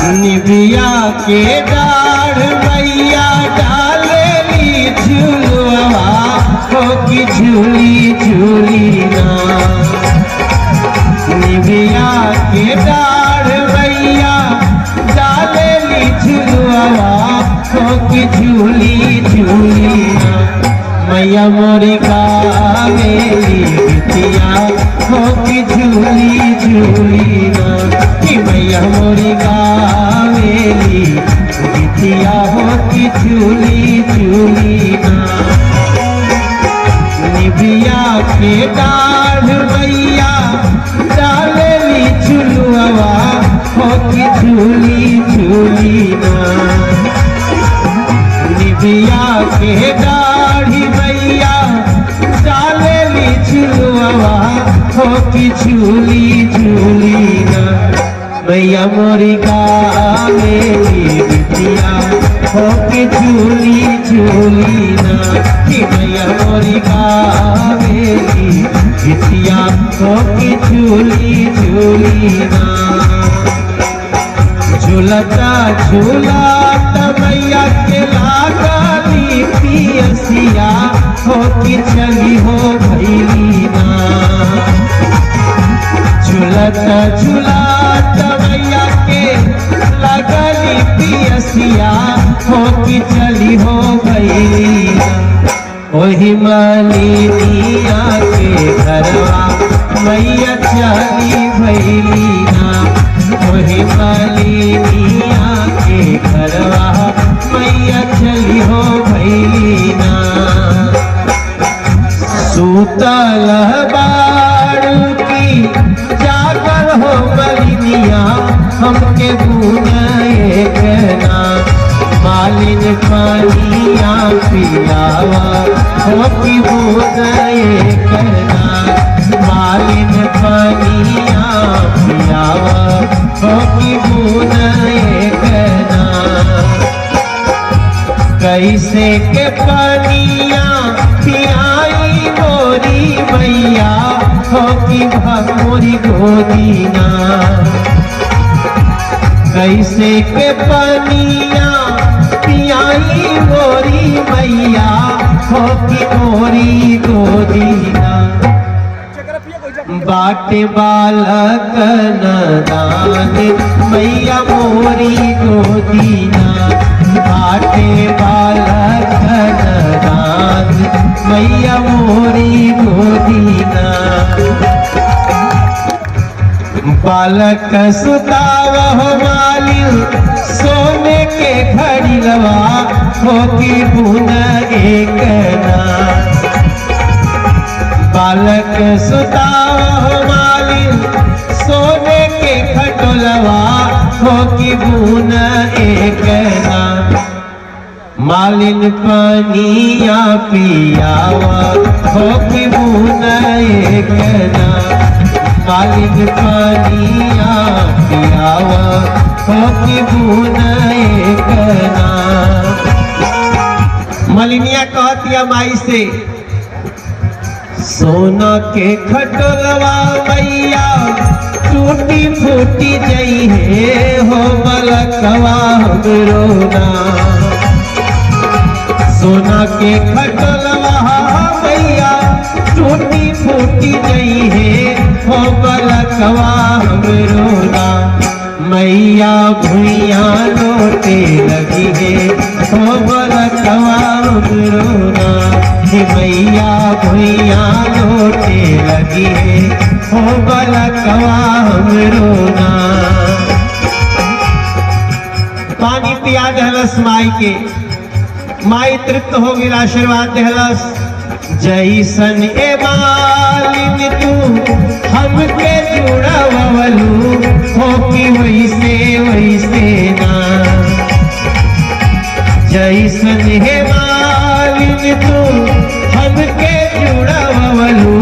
निबिया के डाढ़ मैया डालेली झुलवा हो कि झूली झूली ना। निबिया के डाढ़ मैया डालेली झुलवा हो कि झूली झूली ना। मैया मोरी गावेली गीतिया हो कि झूली झूली ना। कि मैया मोरी गावेली गीतिया हो कि झूली झूली ना। निबिया के डाढ़ मैया डालेली झुलवा हो कि झूली झूली ना। निबिया के दाढ़ी मैया डालेली झुलवा हो कि झूली झूली ना। मैया मोरी गावेली गीतिया हो कि झूली झूली ना। कि मैया मोरी गावेली गीतिया हो कि झूली झूली ना। झूलता झूलता मैया के लागली पियसिया हो कि चली हो भैली ना। झूलता झूलता मैया के लागली पियसिया हो कि चली हो भैली ना। ओही मालिनिया के घरवा मैया चली भैली ना। वही मालिनिया के घरवा मैया चली हो भैली ना। सूतल बारू की जागर हो मालिनिया हमके एक ना। मालिन पानिया पियावा हो कि एक ना। मालिन पानिया पियावा हो कि एक ना। कैसे के पानिया पियाई मोरी मैया हो कि मोरी गोदी ना। कैसे के पानिया पियाई मोरी मैया हो कि मोरी गोदी ना। बाटे बालक नदान मैया मोरी गोदी ना। बाटे बालक नदान मैया मोरी गोदी ना। बालक सुतावह मालिन सोने के घड़िलवा हो कि बुन एक ना। बालक सुतावह मालिन सोने के खटोलवा हो कि बुन एक ना। मालिन पानिया पियावा हो कि बुन एक ना। मालिन पानिया पियावा हो कि बुन एक ना। मालिनिया कहतिया माई से सोना के खटोलवा मैया टूटी फूटी जई है हो बलकवा हमरो ना। सोना के खटोलवा मैया टूटी फूटी जई है हो बलकवा हमरो ना। मैया भुइया लोटे लगी है हो बलकवा हमरो ना। मैया भुइया लोटे लगी है हो बलकवा हमरो ना। पानी पिया दहलस माई के। माई तृप्त हो गई आशीर्वाद दहलस। जैसन ए मालिन तू हमके जुड़वलू हो कि वैसे वैसे ना। जैसन हे मालिन तू हमके जुड़वलू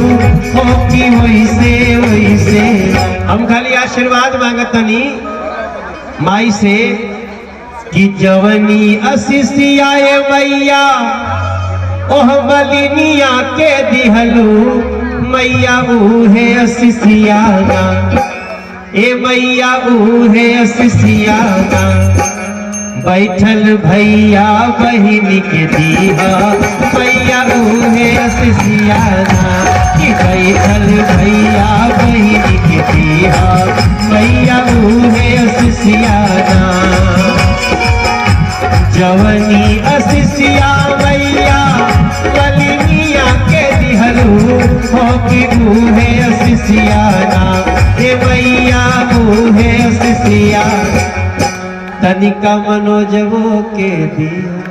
हो कि वैसे वैसे। हम खाली आशीर्वाद मांगतनी माई से कि जवनी असिसियाए मैया ओह मलिनिया के दिहलू मैया उहे असिसियाना। ए मैया उहे असिसियाना बैठल भैया बहिन के दीहा मैया उहे असिसियाना कि बैठल भैया बहिन के दीहा मैया उहे असिसियाना जवनी असिसिया मैया कलिनिया के दिहलू हो कि उहे असिसियाना हे मैया उहे असिसिया तनिका मनोजवो के दिया।